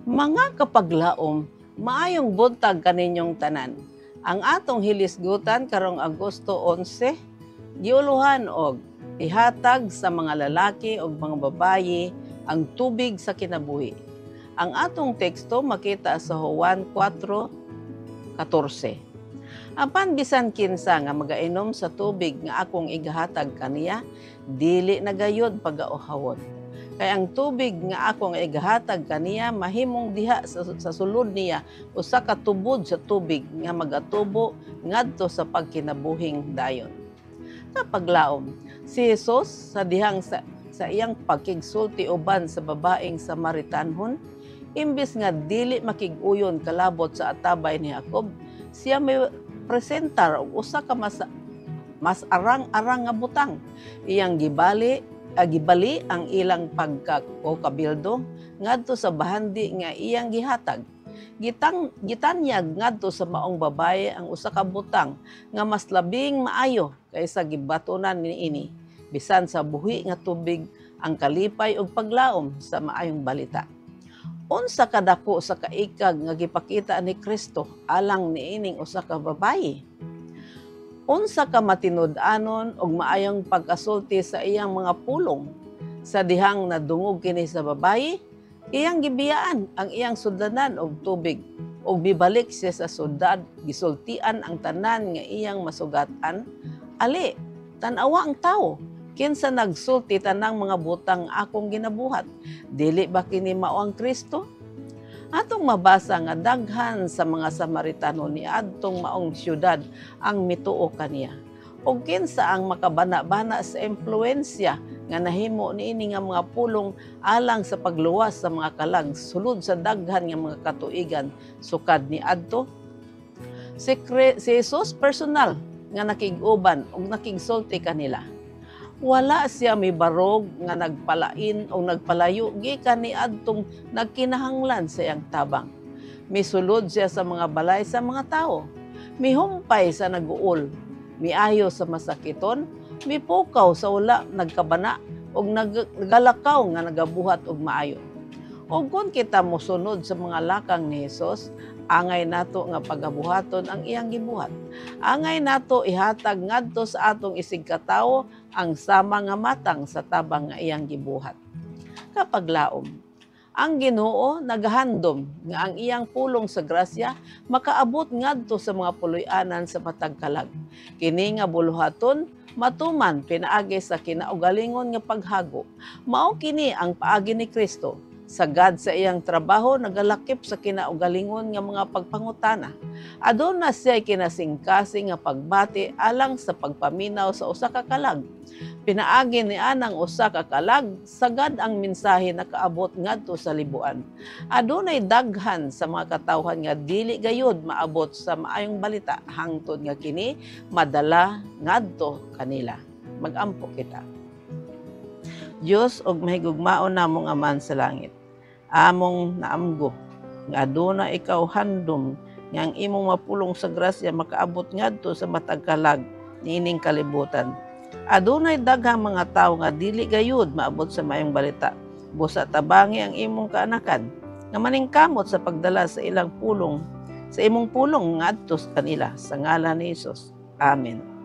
Mga kapaglaom, maayong buntag kaninyong tanan. Ang atong hilisgutan karong Agosto 11, giuluhan og ihatag sa mga lalaki o mga babayi ang tubig sa kinabuhi. Ang atong teksto makita sa Juan 4:14. Apan bisan kinsa nga magainom sa tubig nga akong igahatag kaniya, dili na gayud pagauhawon. Kay ang tubig nga akong igahatag kaniya mahimong diha sa sulod niya usa ka tubod sa tubig nga magatubo ngadto sa pagkinabuhing dayon. Kapaglaom, si Jesus sa dihang sa iyang pagkigsulti uban sa babaeng Samaritanhon, imbis nga dili makig-uyon kalabot sa atabay ni Jacob, siya may presentar og usa ka mas arang-arang nga butang. Iyang gibali ang ilang pagkakabildo ngadto sa bahandi nga iyang gihatag. Gitanyag ngadto sa maong babaye ang usa ka butang nga mas labing maayo kaysa gibatunan niini. Bisan sa buhi nga tubig ang kalipay ug paglaom sa maayong balita. Unsa kadako sa kaikag nga gipakita ni Kristo alang niining usa ka babaye? Unsa ka matinud-anon og maayong pagkasulti sa iyang mga pulong. Sa dihang nadungog kini sa babayi, iyang gibiyaan ang iyang sudlanan og tubig ug bibalik siya sa sudad, gisultian ang tanan nga iyang masugatan. Ali, tan-awa ang tawo, kinsa nagsulti tanang mga butang akong ginabuhat, dili ba kini mao ang Kristo? Atong mabasa nga daghan sa mga Samaritano ni adtong maong syudad ang mituo kaniya. O kinsa ang makabana-bana sa impluwensya nga nahimo niini nga mga pulong alang sa pagluwas sa mga kalag sulod sa daghan nga mga katuigan sukad ni adto? Si Jesus personal nga nakig-uban ug nakigsulti kanila. Wala siya may barog nga nagpalain o nagpalayo gikan ni adtong nagkinahanglan sa iyang tabang. Misulod siya sa mga balay sa mga tao. Mihumpay sa naguol, miayo sa masakiton, mipukaw sa wala nagkabana o nagalakaw nga nagabuhat og maayo. O kung kita mosunod sa mga lakang ni Jesus, angay nato nga pagabuhaton ang iyang gibuhat. Angay nato ihatag ngadto sa atong isig katawo ang sama nga matang sa tabang nga iyang gibuhat. Kapaglaom, ang Ginoo nagahandom nga ang iyang pulong sa grasya makaabot ngadto sa mga puloy-anan sa matag kalag. Kini nga buluhaton matuman pinaagi sa kinaugalingon nga paghago. Mao kini ang paagi ni Kristo. Sagad sa iyang trabaho, nagalakip sa kinaugalingon nga mga pagpangutana. Aduna siya kinasingkasing nga pagbati alang sa pagpaminaw sa usa ka kalag. Pinaagi ni anang usa ka kalag, sagad ang mensahe nakaabot ngadto sa libuan. Adunay daghan sa mga katawhan nga dili gayud maabot sa maayong balita hangtod nga kini madala ngadto kanila. Magampo kita. Diyos og mahigugmaon namong Aman sa langit, among naamgo nga aduna ikaw handom nga ang imong mapulong sa grasya makaabot ngadto sa matag kalag niining kalibutan. Adunay daghang mga tawo nga dili gayud maabot sa maayong balita, busa tabangi ang imong kaanakan nga maningkamot sa pagdala sa ilang pulong, sa imong pulong ngadto sa kanila sa ngalan ni Hesus. Amen.